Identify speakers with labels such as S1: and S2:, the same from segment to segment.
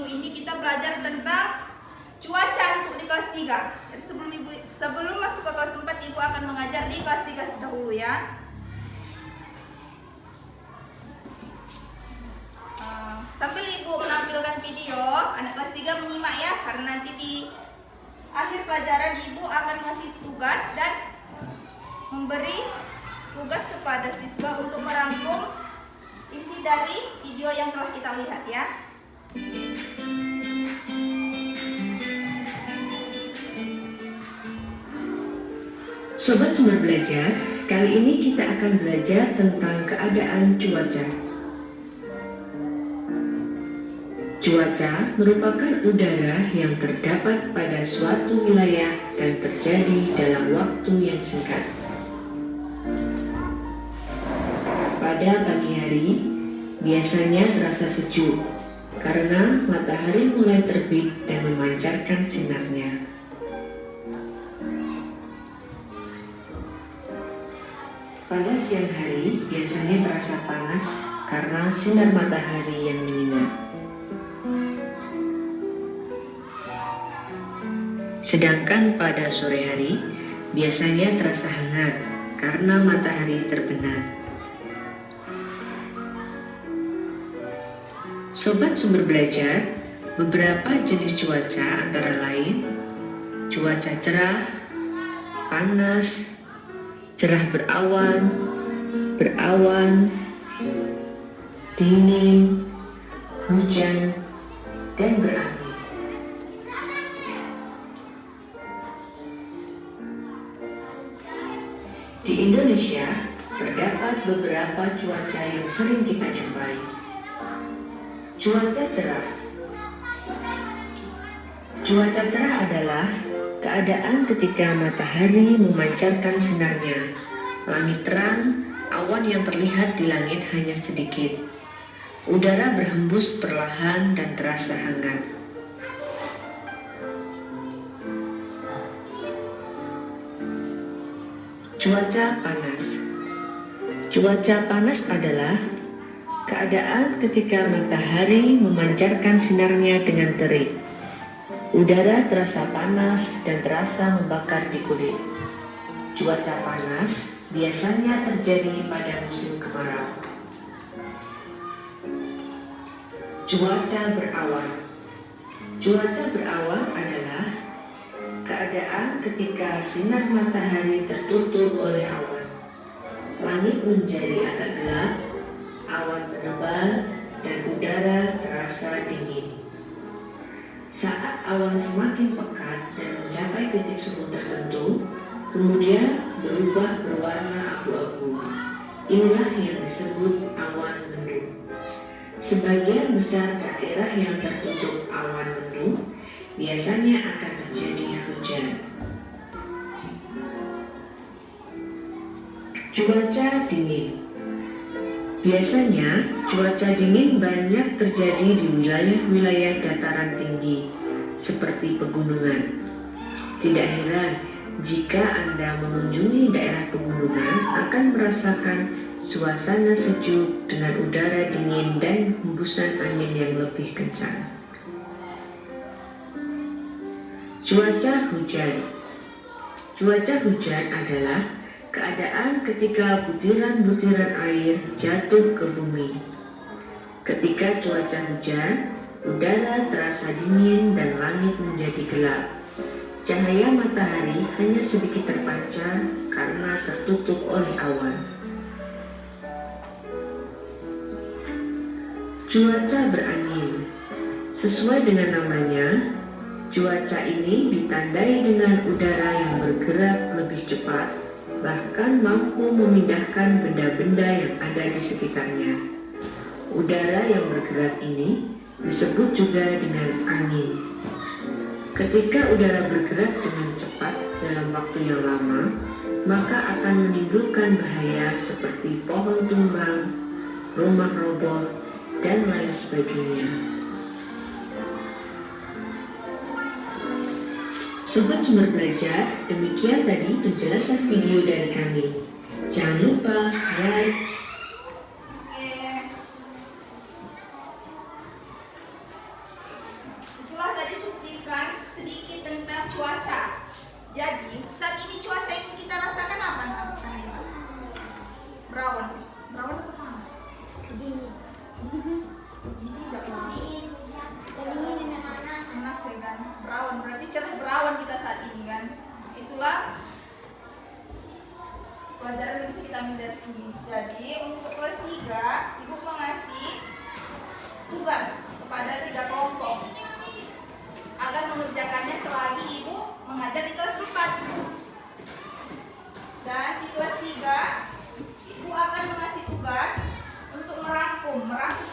S1: ini kita belajar tentang cuaca untuk di kelas 3. Jadi sebelum masuk ke kelas 4, Ibu akan mengajar di kelas 3 dahulu ya. Sambil Ibu menampilkan video, anak kelas 3 menyimak ya, karena nanti di akhir pelajaran Ibu akan ngasih tugas dan memberi tugas kepada siswa untuk merangkum isi dari video yang telah kita lihat ya.
S2: Sobat Sumber Belajar, kali ini kita akan belajar tentang keadaan cuaca. Cuaca merupakan udara yang terdapat pada suatu wilayah dan terjadi dalam waktu yang singkat. Pada pagi hari, biasanya terasa sejuk karena matahari mulai terbit dan memancarkan sinarnya. Pada siang hari, biasanya terasa panas karena sinar matahari yang menyengat. Sedangkan pada sore hari, biasanya terasa hangat karena matahari terbenam. Sobat Sumber Belajar, beberapa jenis cuaca antara lain cuaca cerah, panas, cerah berawan, dingin, hujan, dan berangin. Di Indonesia, terdapat beberapa cuaca yang sering kita jumpai. Cuaca cerah. Cuaca cerah adalah keadaan ketika matahari memancarkan sinarnya, langit terang, awan yang terlihat di langit hanya sedikit. Udara berhembus perlahan dan terasa hangat. Cuaca panas. Cuaca panas adalah keadaan ketika matahari memancarkan sinarnya dengan terik. Udara terasa panas dan terasa membakar di kulit. Cuaca panas biasanya terjadi pada musim kemarau. Cuaca berawan. Cuaca berawan adalah keadaan ketika sinar matahari tertutup oleh awan. Langit menjadi agak gelap, awan menebal, dan udara terasa dingin. Saat awan semakin pekat dan mencapai titik suhu tertentu, kemudian berubah berwarna abu-abu. Inilah yang disebut awan mendung. Sebagian besar daerah yang tertutup awan mendung biasanya akan terjadi hujan. Cuaca dingin. Biasanya, cuaca dingin banyak terjadi di wilayah-wilayah dataran tinggi, seperti pegunungan. Tidak heran jika Anda mengunjungi daerah pegunungan akan merasakan suasana sejuk dengan udara dingin dan hembusan angin yang lebih kencang. Cuaca hujan. Cuaca hujan adalah keadaan ketika butiran-butiran air jatuh ke bumi. Ketika cuaca hujan, udara terasa dingin dan langit menjadi gelap. Cahaya matahari hanya sedikit terpancar karena tertutup oleh awan. Cuaca berangin. Sesuai dengan namanya, cuaca ini ditandai dengan udara yang bergerak lebih cepat, bahkan mampu memindahkan benda-benda yang ada di sekitarnya. Udara yang bergerak ini disebut juga dengan angin. Ketika udara bergerak dengan cepat dalam waktu yang lama, maka akan menimbulkan bahaya seperti pohon tumbang, rumah roboh, dan lain sebagainya. Sobat Sumber Belajar, demikian tadi penjelasan video dari kami. Jangan lupa like,
S1: cuaca. Jadi saat ini cuaca yang kita rasakan apa Nalima? Brown. Brown atau panas?
S3: Dingin.
S1: Ini udah panas.
S3: Dingin dan panas.
S1: Panas ya kan? Brown, berarti cerah brown kita saat ini kan? Itulah pelajaran yang bisa kita ambil dari sini. Jadi untuk kelas 3, Ibu mengasih tugas kepada 3 kelompok agar mengerjakannya selagi Ibu mengajar di kelas 4. Dan di kelas 3, Ibu akan mengasih tugas untuk merangkum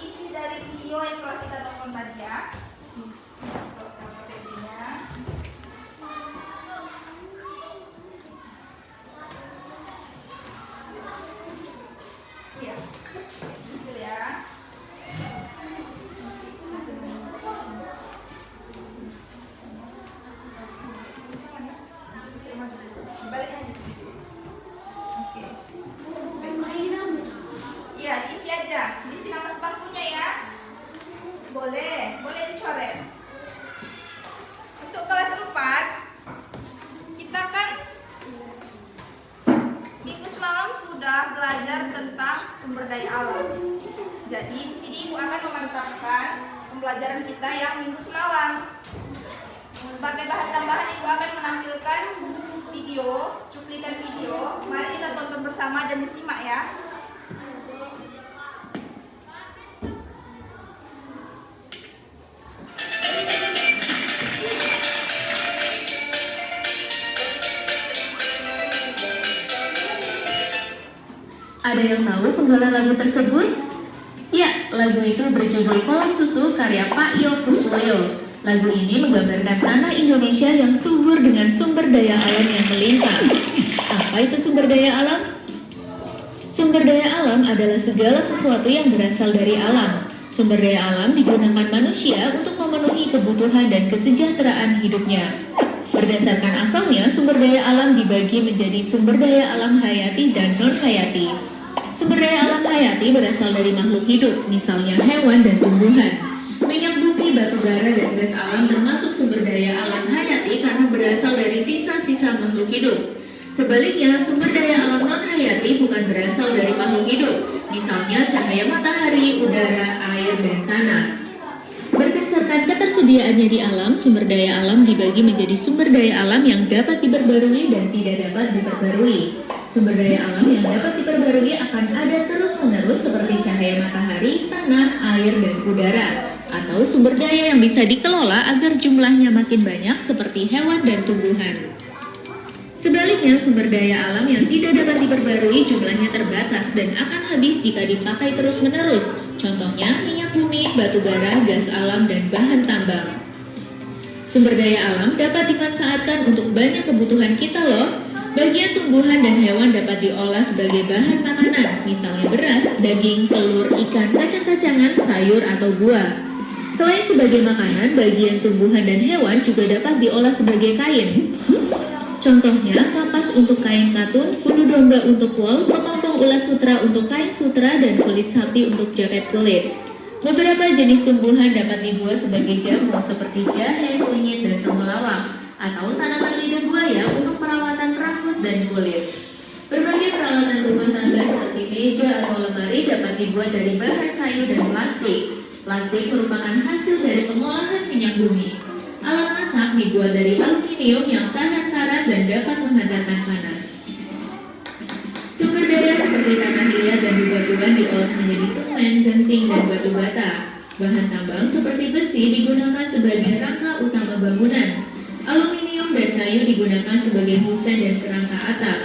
S1: isi dari video yang telah kita tonton tadi ya. Iya, hasil ya. Balik aja. Oke. Iya, diisi aja. Diisi nama sebangkunya ya. Boleh dicoret. Untuk kelas 4, kita kan minggu semalam sudah belajar tentang sumber daya alam. Jadi di sini Ibu akan memantapkan pembelajaran kita yang minggu semalam. Sebagai bahan tambahan Ibu akan menampilkan video, cuplikan video. Mari kita tonton bersama dan disimak ya.
S4: Ada yang tahu penggalan lagu tersebut? Ya, lagu itu berjudul Kolam Susu karya Pak Yo Kuswoyo. Lagu ini menggambarkan tanah Indonesia yang subur dengan sumber daya alam yang melimpah. Apa itu sumber daya alam? Sumber daya alam adalah segala sesuatu yang berasal dari alam. Sumber daya alam digunakan manusia untuk memenuhi kebutuhan dan kesejahteraan hidupnya. Berdasarkan asalnya, sumber daya alam dibagi menjadi sumber daya alam hayati dan non-hayati. Sumber daya alam hayati berasal dari makhluk hidup, misalnya hewan dan tumbuhan. Minyak bumi, batu bara, dan gas alam termasuk sumber daya alam hayati karena berasal dari sisa-sisa makhluk hidup. Sebaliknya, sumber daya alam non-hayati bukan berasal dari makhluk hidup, misalnya cahaya matahari, udara, air, dan tanah. Berdasarkan ketersediaannya di alam, sumber daya alam dibagi menjadi sumber daya alam yang dapat diperbarui dan tidak dapat diperbarui. Sumber daya alam yang dapat diperbarui akan ada terus-menerus seperti cahaya matahari, tanah, air, dan udara. Atau sumber daya yang bisa dikelola agar jumlahnya makin banyak seperti hewan dan tumbuhan. Sebaliknya, sumber daya alam yang tidak dapat diperbarui jumlahnya terbatas dan akan habis jika dipakai terus-menerus. Contohnya, minyak bumi, batu bara, gas alam, dan bahan tambang. Sumber daya alam dapat dimanfaatkan untuk banyak kebutuhan kita loh. Bagian tumbuhan dan hewan dapat diolah sebagai bahan makanan, misalnya beras, daging, telur, ikan, kacang-kacangan, sayur, atau buah. Selain sebagai makanan, bagian tumbuhan dan hewan juga dapat diolah sebagai kain. Contohnya, kapas untuk kain katun, kudu domba untuk wol, kepompong ulat sutra untuk kain sutra, dan kulit sapi untuk jaket kulit. Beberapa jenis tumbuhan dapat dibuat sebagai jamu seperti jahe, kunyit, dan temulawak, atau tanaman lidah buaya untuk perawatan rambut dan kulit. Berbagai peralatan rumah tangga seperti meja atau lemari dapat dibuat dari bahan kayu dan plastik. Plastik merupakan hasil dari pengolahan minyak bumi. Alat masak dibuat dari aluminium yang tahan karat dan dapat menghantarkan panas. Sumber daya seperti tanah liat dan bebatuan diolah menjadi semen, genting, dan batu bata. Bahan tambang seperti besi digunakan sebagai rangka utama bangunan. Aluminium dan kayu digunakan sebagai husen dan kerangka atap.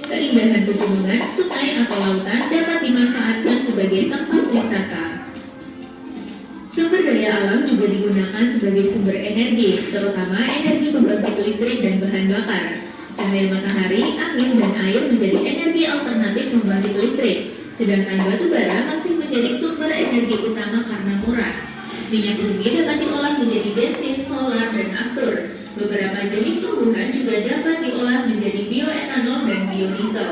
S4: Keindahan pegunungan, sungai, atau lautan dapat dimanfaatkan sebagai tempat wisata. Sumber daya alam juga digunakan sebagai sumber energi, terutama energi pembangkit listrik dan bahan bakar. Cahaya matahari, angin, dan air menjadi energi alternatif pembangkit listrik, sedangkan batu bara masih menjadi sumber energi utama karena murah. Minyak bumi dapat diolah menjadi bensin, solar, dan aftur. Beberapa jenis tumbuhan juga dapat diolah menjadi bioetanol dan biodiesel.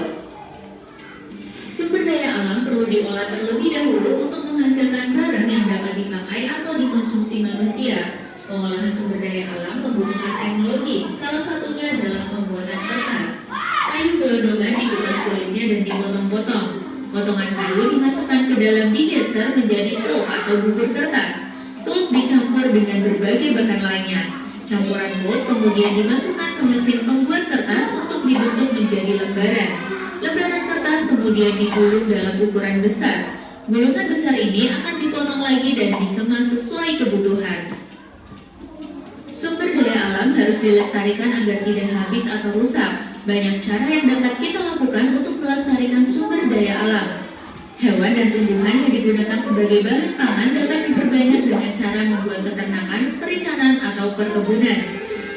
S4: Sumber daya alam perlu diolah terlebih dahulu untuk menghasilkan barang yang dapat dipakai atau dikonsumsi manusia. Pengolahan sumber daya alam membutuhkan teknologi, salah satunya adalah pembuatan kertas. Kayu gelondongan dikupas kulitnya dan dipotong-potong. Potongan kayu dimasukkan ke dalam degasser menjadi pulp atau bubur kertas. Pulp dicampur dengan berbagai bahan lainnya. Campuran pulp kemudian dimasukkan ke mesin pembuat kertas untuk dibentuk menjadi lembaran. Lembaran kertas kemudian digulung dalam ukuran besar. Gulungan besar ini akan dipotong lagi dan dikemas sesuai kebutuhan. Sumber daya alam harus dilestarikan agar tidak habis atau rusak. Banyak cara yang dapat kita lakukan untuk melestarikan sumber daya alam. Hewan dan tumbuhan yang digunakan sebagai bahan pangan dapat diperbanyak dengan cara membuat peternakan, perikanan, atau perkebunan.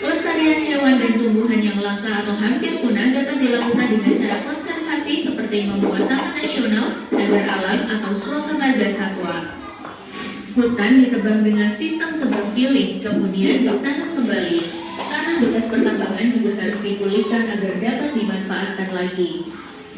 S4: Pelestarian hewan dan tumbuhan yang langka atau hampir punah dapat dilakukan dengan cara konservasi seperti membuat taman nasional, cagar alam, atau suaka marga satwa. Hutan ditebang dengan sistem tebang pilih, kemudian ditanam kembali. Tanah bekas pertambangan juga harus dipulihkan agar dapat dimanfaatkan lagi.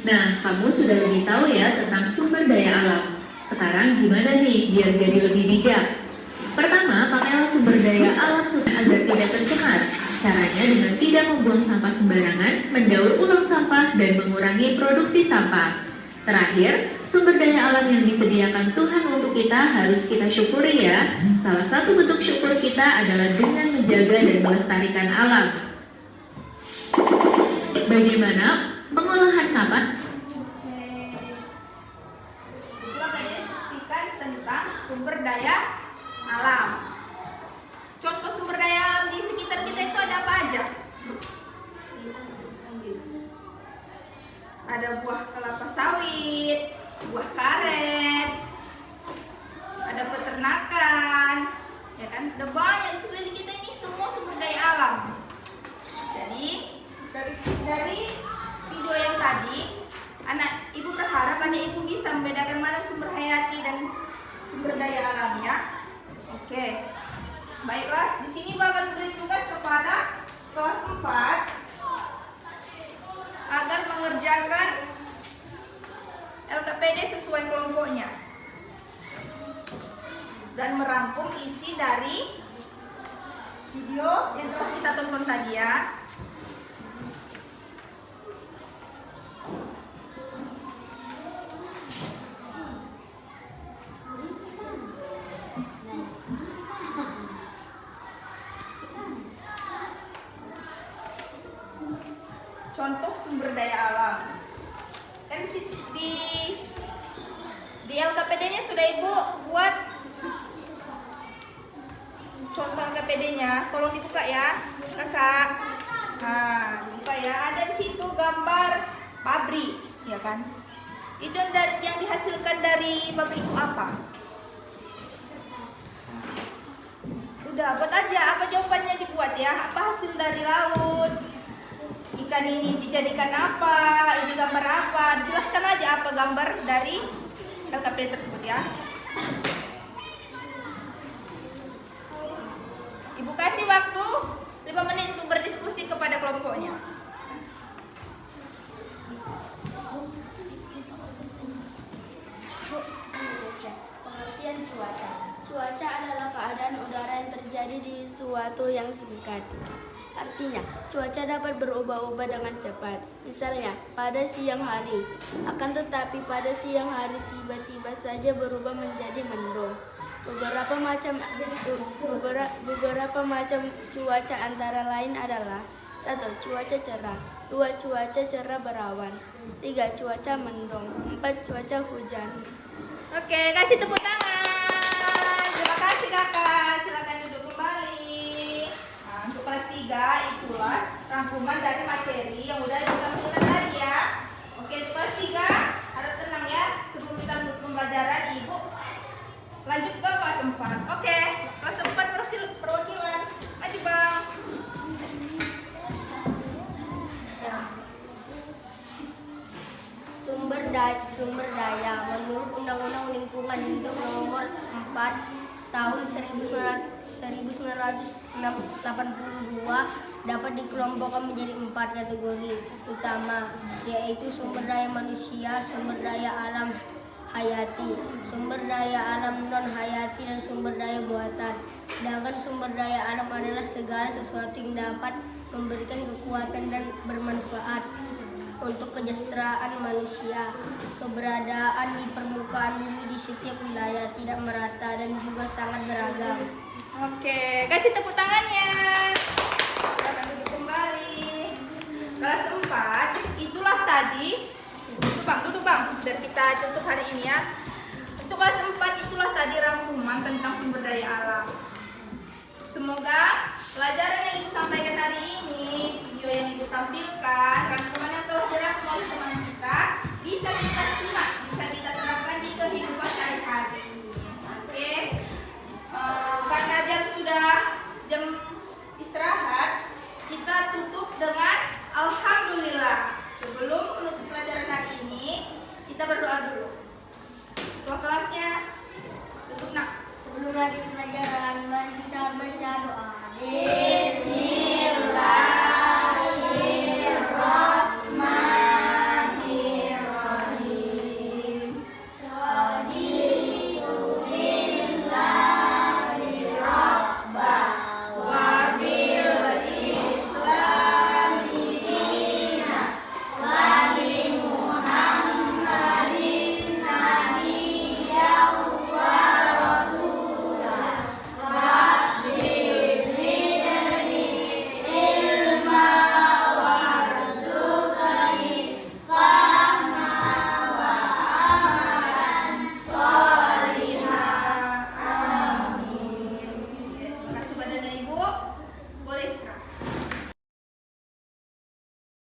S4: Nah, kamu sudah lebih tahu ya tentang sumber daya alam. Sekarang gimana nih biar jadi lebih bijak? Pertama, pakailah sumber daya alam sesuai agar tidak tercemar. Caranya dengan tidak membuang sampah sembarangan, mendaur ulang sampah, dan mengurangi produksi sampah. Terakhir, sumber daya alam yang disediakan Tuhan untuk kita harus kita syukuri ya. Salah satu bentuk syukur kita adalah dengan menjaga dan melestarikan alam. Bagaimana pengolahan kapas?
S1: Itulah tadi cuplikan tentang sumber daya alam. Contoh sumber daya alam di sekitar kita itu ada apa aja? Ada buah kelapa sawit, buah karet, ada peternakan, ya kan? Ada banyak di sekeliling kita ini semua sumber daya alam. Jadi dari video yang tadi, anak ibu berharap anak ibu bisa membedakan mana sumber hayati dan sumber daya alamnya. Oke, baiklah. Di sini bakal beri tugas kepada kelas 4 agar mengerjakan LKPD sesuai kelompoknya dan merangkum isi dari video yang telah kita tonton tadi ya. Contoh sumber daya alam. Kan di LKPD-nya sudah Ibu buat contoh LKPD-nya. Tolong dibuka ya, Kakak. Nah, dibuka ya. Ada di situ gambar pabrik, ya kan? Itu yang dihasilkan dari pabrik itu apa? Udah, buat aja apa jawabannya dibuat ya. Apa hasil dari laut? Ikan ini dijadikan apa? Ini gambar apa? Dijelaskan aja apa gambar dari LKPD tersebut ya. Ibu kasih waktu 5 menit untuk berdiskusi kepada kelompoknya.
S3: Pengertian cuaca. Cuaca adalah keadaan udara yang terjadi di suatu yang singkat. Artinya, cuaca dapat berubah-ubah dengan cepat. Misalnya, pada siang hari. Akan tetapi pada siang hari tiba-tiba saja berubah menjadi mendung. Beberapa macam cuaca antara lain adalah 1. Cuaca cerah. 2. Cuaca cerah berawan. 3. Cuaca mendung. 4. Cuaca hujan.
S1: Oke, kasih tepuk tangan. Terima kasih Kakak. Silakan duduk kembali. Nah, untuk kelas 3 itulah rangkuman dari materi yang udah ditampilkan tadi ya. Oke, untuk kelas 3 harap tenang ya. Sebelum kita menutup pembelajaran, Ibu lanjut ke kelas 4. Oke, kelas 4 perwakilan. Maju Bang.
S3: Sumber daya menurut Undang-Undang Lingkungan Hidup Nomor 4 Tahun 1982 dapat dikelompokkan menjadi 4 kategori utama, yaitu sumber daya manusia, sumber daya alam hayati, sumber daya alam non hayati, dan sumber daya buatan. Sedangkan sumber daya alam adalah segala sesuatu yang dapat memberikan kekuatan dan bermanfaat untuk kesejahteraan manusia. Keberadaan di permukaan bumi di setiap wilayah tidak merata dan juga sangat beragam.
S1: Oke, kasih tepuk tangannya. Silakan duduk kembali. Kelas 4, itulah tadi. Duduk bang, biar kita tutup hari ini ya. Untuk kelas 4 itulah tadi rangkuman tentang sumber daya alam. Semoga pelajaran yang Ibu sampaikan hari ini, video yang Ibu tampilkan, rangkuman yang telah dirangkum oleh teman kita, bisa kita simak